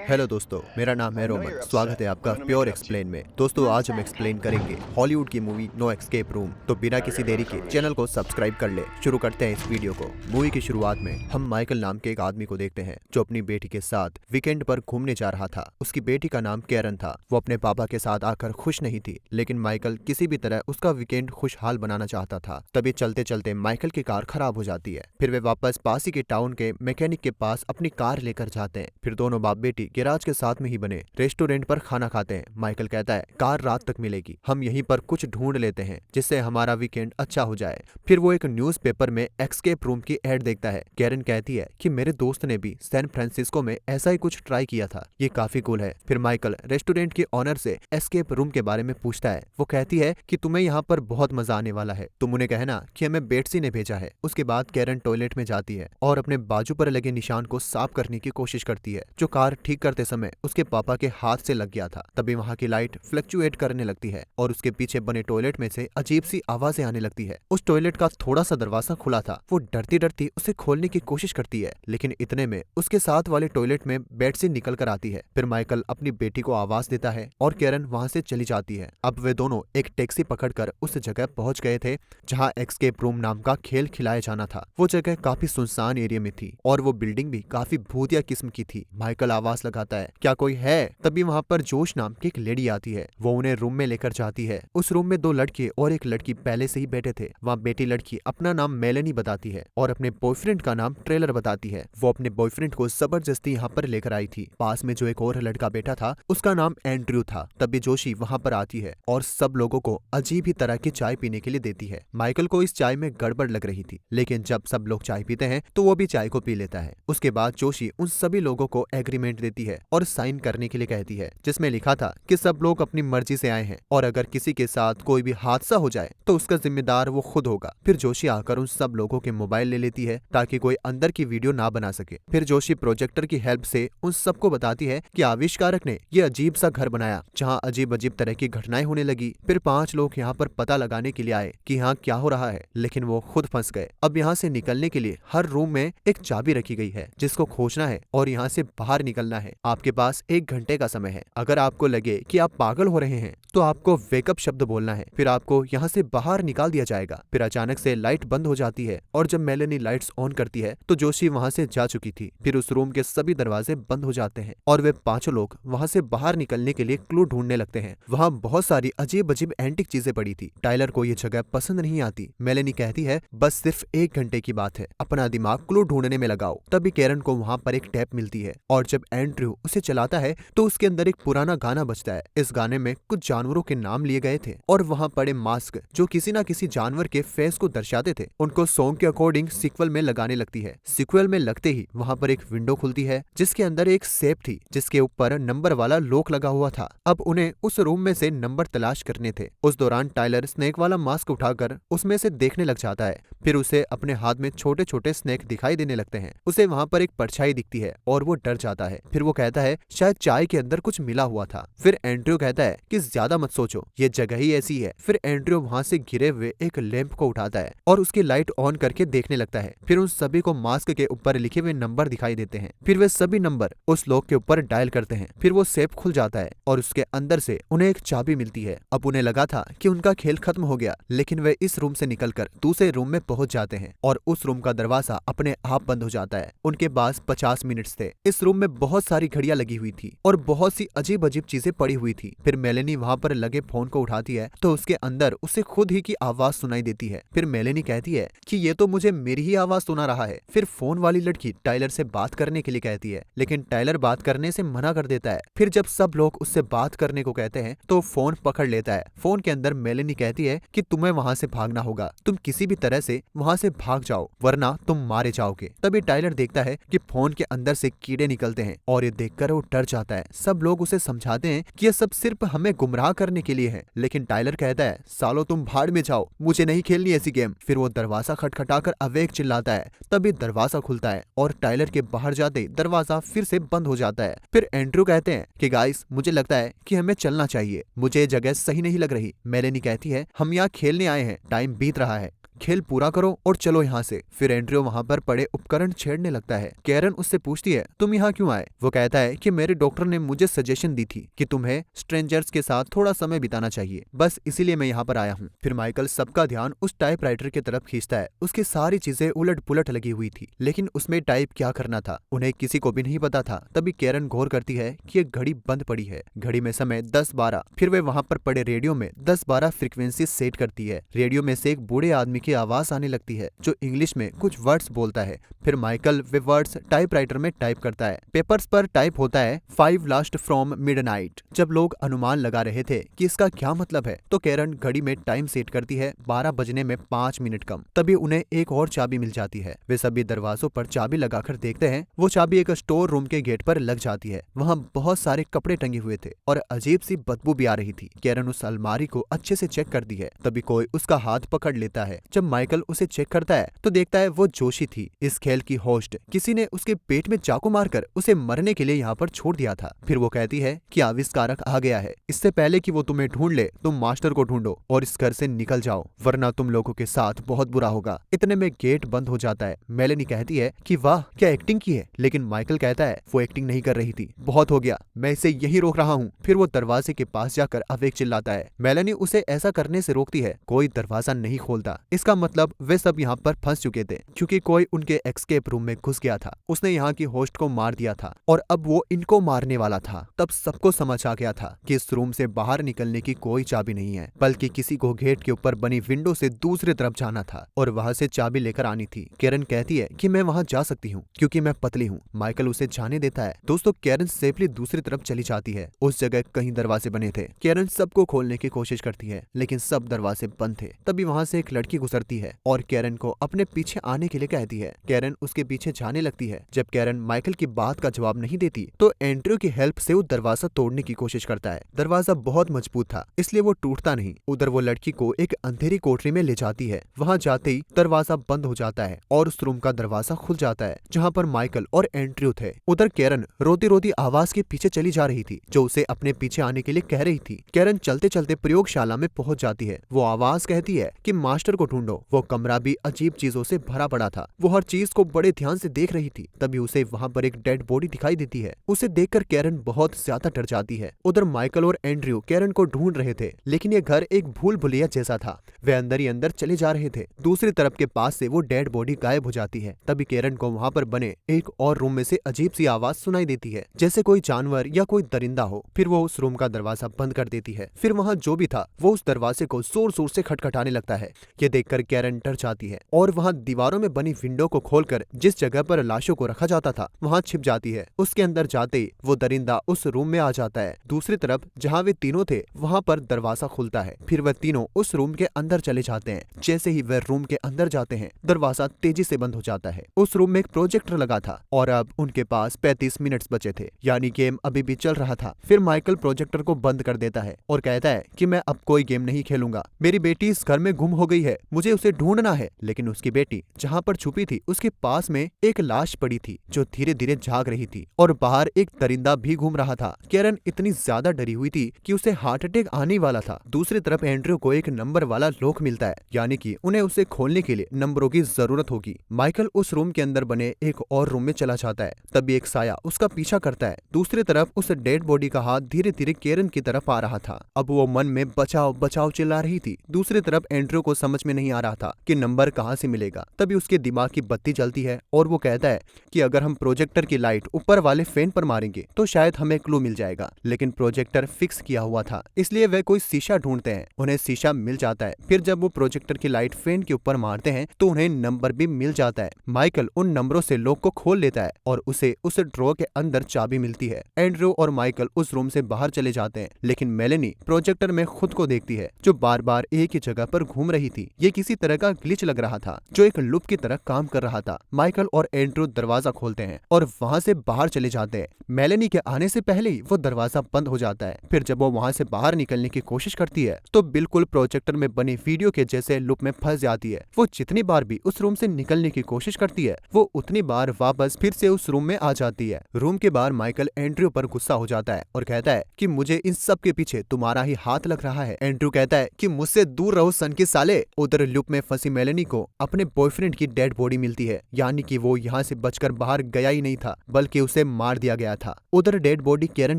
Hello दोस्तों, मेरा नाम है रोमन। स्वागत है आपका प्योर एक्सप्लेन में। दोस्तों, आज हम एक्सप्लेन करेंगे हॉलीवुड की मूवी नो एस्केप रूम। तो बिना किसी देरी के चैनल को सब्सक्राइब कर ले। शुरू करते हैं इस वीडियो को। मूवी की शुरुआत में हम माइकल नाम के एक आदमी को देखते हैं जो अपनी बेटी के साथ वीकेंड पर घूमने जा रहा था। उसकी बेटी का नाम कैरन था। वो अपने पापा के साथ आकर खुश नहीं थी, लेकिन माइकल किसी भी तरह उसका वीकेंड खुशहाल बनाना चाहता था। तभी चलते चलते माइकल की कार खराब हो जाती है। फिर वे वापस पास ही के टाउन के मैकेनिक के पास अपनी कार लेकर जाते हैं। फिर दोनों बाप बेटी गैराज के साथ में ही बने रेस्टोरेंट पर खाना खाते हैं। माइकल कहता है कार रात तक मिलेगी, हम यहीं पर कुछ ढूंढ लेते हैं जिससे हमारा वीकेंड अच्छा हो जाए। फिर वो एक न्यूज़पेपर में एस्केप रूम की एड देखता है। कैरन कहती है कि मेरे दोस्त ने भी सैन फ्रांसिस्को में ऐसा ही कुछ ट्राई किया था, ये काफी कूल है। फिर माइकल रेस्टोरेंट के ऑनर से एस्केप रूम के बारे में पूछता है। वो कहती है कि तुम्हें यहाँ पर बहुत मजा आने वाला है, तुम उन्हें कहना कि हमें बेट्सी ने भेजा है। उसके बाद कैरन टॉयलेट में जाती है और अपने बाजू पर लगे निशान को साफ करने की कोशिश करती है जो कार ठीक करते समय उसके पापा के हाथ से लग गया था। तभी वहाँ की लाइट फ्लक्चुएट करने लगती है और उसके पीछे बने टॉयलेट में से अजीब सी आवाजें आने लगती है। उस टॉयलेट का थोड़ा सा दरवाजा खुला था। वो डरती डरती उसे खोलने की कोशिश करती है, लेकिन इतने में उसके साथ वाले टॉयलेट में बेट्सी निकल कर आती है। फिर माइकल अपनी बेटी को आवाज देता है और कैरन वहाँ से चली जाती है। अब वे दोनों एक टैक्सी पकड़कर उस जगह पहुंच गए थे जहाँ एस्केप रूम नाम का खेल खिलाया जाना था। वो जगह काफी सुनसान एरिया में थी और वो बिल्डिंग भी काफी भूतिया किस्म की थी। माइकल आवाज लगाता है क्या कोई है? तभी वहाँ पर जोश नाम की एक लेडी आती है। वो उन्हें रूम में लेकर जाती है। उस रूम में दो लड़के और एक लड़की पहले से ही बैठे थे। वहाँ बेटी लड़की अपना नाम मेलेनी बताती है और अपने बॉयफ्रेंड का नाम ट्रेलर बताती है। वो अपने बॉयफ्रेंड को जबरदस्ती यहाँ पर लेकर आई थी। पास में जो एक और लड़का बैठा था उसका नाम एंड्रयू था। तभी जोशी वहाँ पर आती है और सब लोगों को अजीब ही तरह की चाय पीने के लिए देती है। माइकल को इस चाय में गड़बड़ लग रही थी, लेकिन जब सब लोग चाय पीते हैं तो वो भी चाय को पी लेता है। उसके बाद जोशी उन सभी लोगों को एग्रीमेंट देती है और साइन करने के लिए कहती है, जिसमें लिखा था कि सब लोग अपनी मर्जी से आए हैं और अगर किसी के साथ कोई भी हादसा हो जाए तो उसका जिम्मेदार वो खुद होगा। फिर जोशी आकर उन सब लोगों के मोबाइल ले लेती है ताकि कोई अंदर की वीडियो ना बना सके। फिर जोशी प्रोजेक्टर की हेल्प से उन सबको बताती है कि आविष्कारक ने ये अजीब सा घर बनाया जहाँ अजीब अजीब तरह की घटनाएं होने लगी। फिर 5 लोग यहाँ पर पता लगाने के लिए आए कि यहाँ क्या हो रहा है, लेकिन वो खुद फंस गए। अब यहाँ से निकलने के लिए हर रूम में एक चाबी रखी गई है जिसको खोजना है और यहाँ से बाहर निकलना है। आपके पास 1 घंटे का समय है। अगर आपको लगे कि आप पागल हो रहे हैं तो आपको वेकअप शब्द बोलना है, फिर आपको यहाँ से बाहर निकाल दिया जाएगा। फिर अचानक से लाइट बंद हो जाती है और जब मेलेनी लाइट्स ऑन करती है तो जोशी वहाँ से जा चुकी थी। फिर उस रूम के सभी दरवाजे बंद हो जाते हैं और वे 5 लोग वहाँ से बाहर निकलने के लिए क्लू ढूंढने लगते हैं। वहाँ बहुत सारी अजीब अजीब एंटिक चीजें पड़ी थी। टाइलर को ये जगह पसंद नहीं आती। मेलेनी कहती है बस सिर्फ 1 घंटे की बात है, अपना दिमाग क्लू ढूंढने में लगाओ। तभी कैरन को वहाँ पर एक टैप मिलती है और जब एंड्रयू उसे चलाता है तो उसके अंदर एक पुराना गाना बजता है। इस गाने में कुछ जानवरों के नाम लिए गए थे और वहाँ पड़े मास्क जो किसी न किसी जानवर के फेस को दर्शाते थे उनको सॉन्ग के अकॉर्डिंग सीक्वल में लगाने लगती है। सीक्वल में लगते ही वहाँ पर एक विंडो खुलती है जिसके अंदर एक सेफ थी जिसके ऊपर नंबर वाला लॉक लगा हुआ था। अब उन्हें उस रूम में से नंबर तलाश करने थे। उस दौरान टाइलर स्नेक वाला मास्क उठाकर उसमें से देखने लग जाता है। फिर उसे अपने हाथ में छोटे छोटे स्नेक दिखाई देने लगते हैं। उसे वहाँ पर एक परछाई दिखती है और वो डर जाता है। फिर वो कहता है शायद चाय के अंदर कुछ मिला हुआ था। फिर एंड्रयू कहता है कि ज्यादा मत सोचो, ये जगह ही ऐसी है। फिर एंड्रयू वहाँ से गिरे हुए एक लैंप को उठाता है और उसकी लाइट ऑन करके देखने लगता है। फिर उन सभी को मास्क के ऊपर लिखे हुए नंबर दिखाई देते हैं। फिर वे सभी नंबर उस लॉक के ऊपर डायल करते हैं। फिर वो सेफ खुल जाता है और उसके अंदर से उन्हें एक चाबी मिलती है। अब उन्हें लगा था कि उनका खेल खत्म हो गया, लेकिन वे इस रूम से निकलकर दूसरे रूम में पहुंच जाते हैं और उस रूम का दरवाजा अपने आप बंद हो जाता है। उनके पास 50 मिनट थे। इस रूम में बहुत सारी घड़ियां लगी हुई थी और बहुत सी अजीब अजीब चीजें पड़ी हुई थी। फिर मेलेनी वहाँ पर लगे फोन को उठाती है तो उसके अंदर उसे खुद ही की आवाज सुनाई देती है। फिर मेलेनी कहती है कि ये तो मुझे मेरी ही आवाज सुना रहा है। फिर फोन वाली लड़की टाइलर से बात करने के लिए कहती है, लेकिन टाइलर बात करने से मना कर देता है। फिर जब सब लोग उससे बात करने को कहते हैं तो फोन पकड़ लेता है। फोन के अंदर मेलेनी कहती है कि तुम्हें वहाँ से भागना होगा, तुम किसी भी तरह से वहाँ से भाग जाओ वरना तुम मारे जाओगे। तभी टाइलर देखता है कि फोन के अंदर से कीड़े निकलते हैं और ये देखकर वो डर जाता है। सब लोग उसे समझाते हैं कि ये सब सिर्फ हमें गुमराह करने के लिए है, लेकिन टाइलर कहता है सालो तुम भाड़ में जाओ, मुझे नहीं खेलनी ऐसी गेम। फिर वो दरवाजा खटखटाकर अवेक चिल्लाता है। तभी दरवाजा खुलता है और टाइलर के बाहर जाते दरवाजा फिर से बंद हो जाता है। फिर एंड्रयू कहते हैं कि गाइस मुझे लगता है कि हमें चलना चाहिए, मुझे ये जगह सही नहीं लग रही। मेलेनी कहती है हम यहाँ खेलने आए हैं, टाइम बीत रहा है। खेल पूरा करो और चलो यहाँ से। फिर एंड्रयू वहाँ पर पड़े उपकरण छेड़ने लगता है। कैरन उससे पूछती है तुम यहाँ क्यों आए? वो कहता है कि मेरे डॉक्टर ने मुझे सजेशन दी थी कि तुम्हें स्ट्रेंजर्स के साथ थोड़ा समय बिताना चाहिए, बस इसीलिए मैं यहाँ पर आया हूँ। फिर माइकल सबका ध्यान उस टाइपराइटर की तरफ खींचता है। उसकी सारी चीजें उलट पुलट लगी हुई थी, लेकिन उसमें टाइप क्या करना था उन्हें किसी को भी नहीं पता था। तभी कैरन गौर करती है कि एक घड़ी बंद पड़ी है। घड़ी में समय 10-12। फिर वे वहां पर पड़े रेडियो में 10-12 फ्रीक्वेंसी सेट करती है। रेडियो में से एक बूढ़े आदमी की आवाज आने लगती है जो इंग्लिश में कुछ वर्ड्स बोलता है। फिर माइकल वे वर्ड्स टाइपराइटर में टाइप करता है। पेपर्स पर टाइप होता है 5 लास्ट फ्रॉम मिडनाइट। जब लोग अनुमान लगा रहे थे कि इसका क्या मतलब है तो कैरन घड़ी में टाइम सेट करती है 12 बजने में 5 मिनट कम। तभी उन्हें एक और चाबी मिल जाती है। वे सभी दरवाजों पर चाबी लगाकर देखते हैं। वो चाबी एक स्टोर रूम के गेट पर लग जाती है। वहाँ बहुत सारे कपड़े टंगे हुए थे और अजीब सी बदबू भी आ रही थी। कैरन उस अलमारी को अच्छे से चेक करती है। तभी कोई उसका हाथ पकड़ लेता है। जब माइकल उसे चेक करता है तो देखता है वो जोशी थी, इस खेल की होस्ट। किसी ने उसके पेट में चाकू मारकर उसे मरने के लिए यहाँ पर छोड़ दिया था। फिर वो कहती है कि आविष्कारक आ गया है। इससे पहले कि वो तुम्हें ढूंढ ले तुम मास्टर को ढूंढो और इस घर से निकल जाओ, वरना तुम लोगों के साथ बहुत बुरा होगा। इतने में गेट बंद हो जाता है। मेलेनी कहती है कि वाह क्या एक्टिंग की है, लेकिन माइकल कहता है वो एक्टिंग नहीं कर रही थी, बहुत हो गया, मैं इसे यही रोक रहा हूँ। फिर वो दरवाजे के पास जाकर अवेक चिल्लाता है। मेलेनी उसे ऐसा करने से रोकती है। कोई दरवाजा नहीं खोलता। इसका मतलब वे सब यहाँ पर फंस चुके थे क्योंकि कोई उनके एस्केप रूम में घुस गया था। उसने यहाँ की होस्ट को मार दिया था और अब वो इनको मारने वाला था। तब सबको समझ आ गया था कि इस रूम से बाहर निकलने की कोई चाबी नहीं है, बल्कि किसी को गेट के ऊपर बनी विंडो से दूसरी तरफ जाना था और वहां से चाबी लेकर आनी थी। कैरन कहती है कि मैं वहां जा सकती हूँ क्योंकि मैं पतली हूँ। माइकल उसे जाने देता है। दोस्तों कैरन सेफली दूसरी तरफ चली जाती है। उस जगह कई दरवाजे बने थे। कैरन सबको खोलने की कोशिश करती है लेकिन सब दरवाजे बंद थे। तभी वहां से एक लड़की गुजरती है और कैरन को अपने पीछे आने के लिए कहती है। कैरन उसके पीछे जाने लगती है। जब कैरन माइकल की बात का जवाब नहीं देती तो एंड्रयू की हेल्प से वो दरवाजा तोड़ने की कोशिश करता है। दरवाजा बहुत मजबूत था इसलिए वो टूटता नहीं। उधर वो लड़की को एक अंधेरी कोठरी में ले जाती है। वहां जाते ही दरवाजा बंद हो जाता है और उस रूम का दरवाजा खुल जाता है जहाँ पर माइकल और एंड्रयू थे। उधर कैरन रोती रोती आवाज के पीछे चली जा रही थी जो उसे अपने पीछे आने के लिए कह रही थी। कैरन चलते चलते प्रयोगशाला में पहुंच जाती है। वो आवाज कहती है कि मास्टर को ढूंढो। वो कमरा भी अजीब चीजों से भरा पड़ा था। वो हर चीज को बड़े ध्यान से देख रही थी। तभी उसे वहाँ पर एक डेड बॉडी दिखाई देती है। उसे देखकर कैरन बहुत ज्यादा डर जाती है। उधर माइकल और एंड्रयू कैरन को ढूंढ रहे थे लेकिन ये घर एक भूल भुलैया जैसा था। वे अंदर ही अंदर चले जा रहे थे। दूसरी तरफ के पास से वो डेड बॉडी गायब हो जाती है। तभी कैरन को वहाँ पर बने एक और रूम में से अजीब सी आवाज सुनाई देती है जैसे कोई जानवर या कोई दरिंदा हो। फिर वो उस रूम का दरवाजा बंद कर देती है। फिर वहाँ जो भी था वो उस दरवाजे को जोर जोर से खटखटाने लगता है। ये देखकर कैरन डर जाती है और वहाँ दीवारों में बनी विंडो को खोलकर जिस जगह पर लाशों को रखा जाता था वहाँ छिप जाती है। उसके अंदर जाते ही वो दरिंदा उस रूम में आ जाता है। दूसरी तरफ जहाँ वे तीनों थे वहाँ पर दरवाजा खुलता है। फिर वह तीनों उस रूम के अंदर चले जाते हैं। जैसे ही वह रूम के अंदर जाते हैं दरवाजा तेजी से बंद हो जाता है। उस रूम में एक प्रोजेक्टर लगा था और अब उनके पास 35 मिनट बचे थे, यानी गेम अभी भी चल रहा था। फिर माइकल प्रोजेक्टर को बंद कर देता है और कहता है कि मैं अब कोई गेम नहीं खेलूंगा। मेरी बेटी इस घर में गुम हो गई है, मुझे उसे ढूंढना है। लेकिन उसकी बेटी जहाँ पर छुपी थी उसके पास में एक लाश पड़ी थी जो धीरे धीरे जाग रही थी और बाहर एक दरिंदा भी घूम रहा था। कैरन इतनी ज्यादा डरी हुई थी कि उसे हार्ट अटैक आने वाला था। दूसरी तरफ एंड्रयू को एक नंबर वाला लॉक मिलता है, यानी कि उन्हें उसे खोलने के लिए नंबरों की जरूरत होगी। माइकल उस रूम के अंदर बने एक और रूम में चला जाता है। तभी एक साया उसका पीछा करता है। दूसरी तरफ उस डेड बॉडी का हाथ धीरे धीरे कैरन की तरफ आ रहा था। अब वो मन में बचाओ बचाओ चिल्ला रही थी। दूसरी तरफ एंड्रयू को समझ में नहीं आ रहा था कि नंबर कहाँ से मिलेगा। तभी उसके दिमाग की बत्ती जलती है और वो कहता है कि अगर हम प्रोजेक्टर की लाइट ऊपर वाले फैन पर मारेंगे तो शायद हमें क्लू मिल जाएगा। लेकिन प्रोजेक्टर फिक्स किया हुआ था इसलिए वे कोई शीशा ढूंढते हैं। उन्हें शीशा मिल जाता है। फिर जब वो प्रोजेक्टर की लाइट फैन के ऊपर मारते हैं तो उन्हें नंबर भी मिल जाता है। माइकल उन नंबरों से लॉक को खोल लेता है और उसे उस ड्रॉ के अंदर चाबी मिलती है। एंड्रयू और माइकल उस रूम से बाहर चले जाते हैं लेकिन मेलेनी प्रोजेक्टर में खुद को देखती है जो बार बार एक ही जगह पर घूम रही थी। ये किसी तरह का ग्लिच लग रहा था जो एक लूप की तरह काम कर रहा था। माइकल और एंड्रयू दरवाजा खोलते हैं और वहाँ से बाहर चले जाते हैं। मेलेनी के आने से पहले ही वो दरवाजा बंद हो जाता है। फिर जब वो वहाँ से बाहर निकलने की कोशिश करती है तो बिल्कुल प्रोजेक्टर में बनी वीडियो के जैसे लूप में फंस जाती है। वो जितनी बार भी उस रूम से निकलने की कोशिश करती है वो उतनी बार वापस फिर से उस रूम में आ जाती है। रूम के बाहर माइकल एंड्रयू पर गुस्सा हो जाता है और कहता है कि मुझे इन सब के पीछे तुम्हारा ही हाथ लग रहा है। एंड्रयू कहता है कि मुझसे दूर रहो सन के साले। उधर और लूप में फंसी मेलेनी को अपने बॉयफ्रेंड की डेड बॉडी मिलती है, यानी कि वो यहाँ से बचकर बाहर गया ही नहीं था बल्कि उसे मार दिया गया था। उधर डेड बॉडी कैरन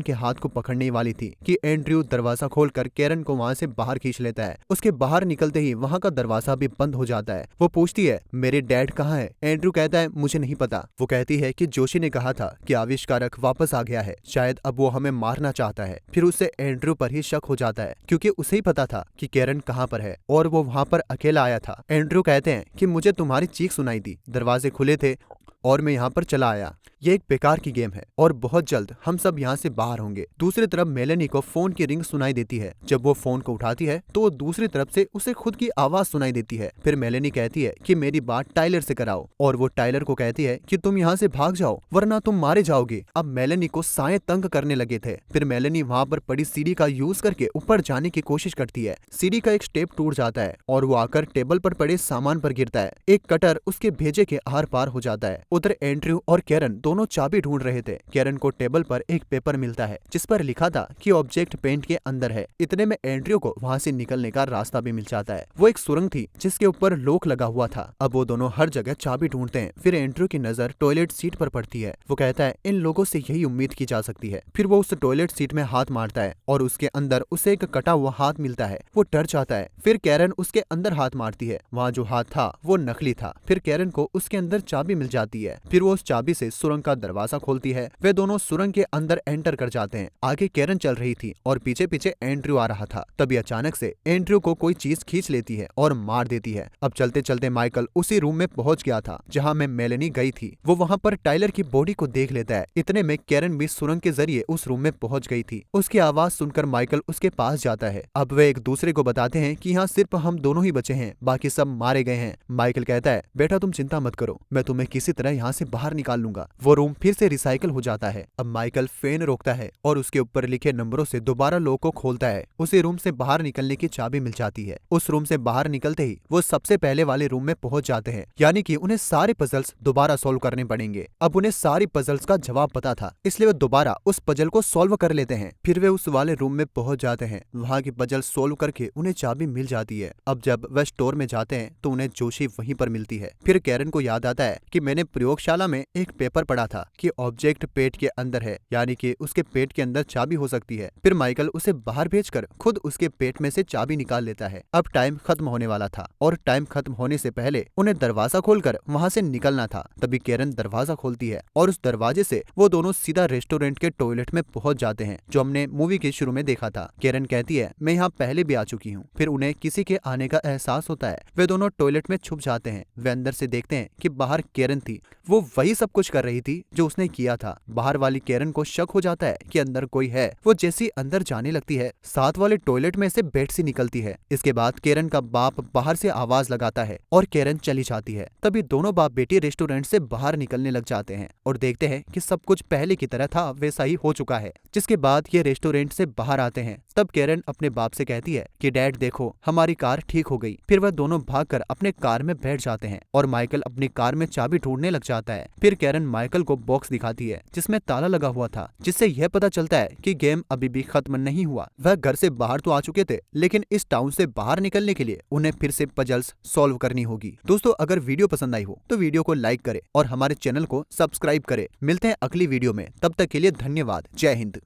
के हाथ को पकड़ने वाली थी कि एंड्रयू दरवाजा खोलकर कैरन को वहाँ से बाहर खींच लेता है। उसके बाहर निकलते ही वहाँ का दरवाजा भी बंद हो जाता है। वो पूछती है मेरे डैड कहाँ है? एंड्रयू कहता है मुझे नहीं पता। वो कहती है कि जोशी ने कहा था कि आविष्कारक वापस आ गया है, शायद अब वो हमें मारना चाहता है। फिर उससे एंड्रयू पर ही शक हो जाता है क्योंकि उसे ही पता था कि कैरन कहाँ पर है और वो वहाँ पर अकेला आया था। एंड्रयू कहते हैं कि मुझे तुम्हारी चीख सुनाई दी, दरवाजे खुले थे और मैं यहाँ पर चला आया। ये एक बेकार की गेम है और बहुत जल्द हम सब यहाँ से बाहर होंगे। दूसरी तरफ मेलेनी को फोन की रिंग सुनाई देती है। जब वो फोन को उठाती है तो वो दूसरी तरफ से उसे खुद की आवाज सुनाई देती है। फिर मेलेनी कहती है कि मेरी बात टाइलर से कराओ और वो टाइलर को कहती है कि तुम यहाँ से भाग जाओ वरना तुम मारे जाओगे। अब मेलेनी को साए तंग करने लगे थे। फिर मेलेनी वहाँ पर पड़ी सीढ़ी का यूज करके ऊपर जाने की कोशिश करती है। सीढ़ी का एक स्टेप टूट जाता है और वो आकर टेबल पर पड़े सामान पर गिरता है। एक कटर उसके भेजे के आर पार हो जाता है। उधर एंड्रयू और कैरन दोनों चाबी ढूंढ रहे थे। कैरन को टेबल पर एक पेपर मिलता है जिस पर लिखा था कि ऑब्जेक्ट पेंट के अंदर है। इतने में एंड्रयू को वहाँ से निकलने का रास्ता भी मिल जाता है। वो एक सुरंग थी जिसके ऊपर लॉक लगा हुआ था। अब वो दोनों हर जगह चाबी ढूंढते हैं। फिर एंड्रयू की नजर टॉयलेट सीट पर पड़ती है। वो कहता है इन लोगों से यही उम्मीद की जा सकती है। फिर वो उस टॉयलेट सीट में हाथ मारता है और उसके अंदर उसे एक कटा हुआ हाथ मिलता है। वो डर जाता है। फिर कैरन उसके अंदर हाथ मारती है। वहाँ जो हाथ था वो नकली था। फिर कैरन को उसके अंदर चाबी मिल जाती है। फिर वो उस चाबी से सुरंग का दरवाजा खोलती है। वे दोनों सुरंग के अंदर एंटर कर जाते हैं। आगे कैरन चल रही थी और पीछे पीछे एंड्रयू आ रहा था। तभी अचानक से एंड्रयू को कोई चीज खींच लेती है और मार देती है। अब चलते चलते माइकल उसी रूम में पहुंच गया था जहां में मेलेनी गई थी। वो वहां पर टाइलर की बॉडी को देख लेता है। इतने में कैरन भी सुरंग के जरिए उस रूम में पहुंच गई थी। उसकी आवाज सुनकर माइकल उसके पास जाता है। अब वे एक दूसरे को बताते हैं कि यहाँ सिर्फ हम दोनों ही बचे हैं, बाकी सब मारे गए हैं। माइकल कहता है बेटा तुम चिंता मत करो, मैं तुम्हें किसी तरह यहाँ से बाहर निकाल लूंगा। वो रूम फिर से रिसाइकल हो जाता है। अब माइकल फैन रोकता है और उसके ऊपर लिखे नंबरों से दोबारा लॉक को खोलता है। उसे रूम से बाहर निकलने की चाबी मिल जाती है। उस रूम से बाहर निकलते ही वो सबसे पहले वाले रूम में पहुंच जाते हैं, यानी कि उन्हें सारे पजल्स दोबारा सॉल्व करने पड़ेंगे। अब उन्हें सारी पजल्स का जवाब पता था, इसलिए वो दोबारा उस पजल को सॉल्व कर लेते हैं। फिर वे उस वाले रूम में पहुंच जाते हैं। वहाँ की पजल सॉल्व करके उन्हें चाबी मिल जाती है। अब जब वह स्टोर में जाते हैं तो उन्हें जोशी वहीं पर मिलती है। फिर कैरन को याद आता है कि मैंने प्रयोगशाला में एक पेपर पढ़ा था कि ऑब्जेक्ट पेट के अंदर है, यानी कि उसके पेट के अंदर चाबी हो सकती है। फिर माइकल उसे बाहर भेजकर खुद उसके पेट में से चाबी निकाल लेता है। अब टाइम खत्म होने वाला था और टाइम खत्म होने से पहले उन्हें दरवाजा खोलकर वहाँ से निकलना था। तभी कैरन दरवाजा खोलती है और उस दरवाजे से वो दोनों सीधा रेस्टोरेंट के टॉयलेट में पहुंच जाते हैं जो हमने मूवी के शुरू में देखा था। कैरन कहती है मैं यहाँ पहले भी आ चुकी हूँ। फिर उन्हें किसी के आने का एहसास होता है। वे दोनों टॉयलेट में छुप जाते हैं। वे अंदर से देखते हैं कि बाहर कैरन थी। वो वही सब कुछ कर रही थी जो उसने किया था। बाहर वाली कैरन को शक हो जाता है कि अंदर कोई है। वो जैसी अंदर जाने लगती है साथ वाले टॉयलेट में से बेड सी निकलती है। इसके बाद कैरन का बाप बाहर से आवाज लगाता है और कैरन चली जाती है। तभी दोनों बाप बेटी रेस्टोरेंट से बाहर निकलने लग जाते हैं और देखते हैं कि सब कुछ पहले की तरह था वैसा ही हो चुका है। जिसके बाद ये रेस्टोरेंट से बाहर आते हैं। तब कैरन अपने बाप से कहती है कि डैड देखो हमारी कार ठीक हो गई। फिर वह दोनों भागकर अपने कार में बैठ जाते हैं और माइकल अपनी कार में चाबी ढूंढने लग जाता है। फिर कैरन माइकल को बॉक्स दिखाती है जिसमें ताला लगा हुआ था, जिससे यह पता चलता है कि गेम अभी भी खत्म नहीं हुआ। वह घर से बाहर तो आ चुके थे लेकिन इस टाउन से बाहर निकलने के लिए उन्हें फिर से पजल्स सॉल्व करनी होगी। दोस्तों अगर वीडियो पसंद आई हो तो वीडियो को लाइक करें और हमारे चैनल को सब्सक्राइब करें। मिलते हैं अगली वीडियो में, तब तक के लिए धन्यवाद। जय हिंद।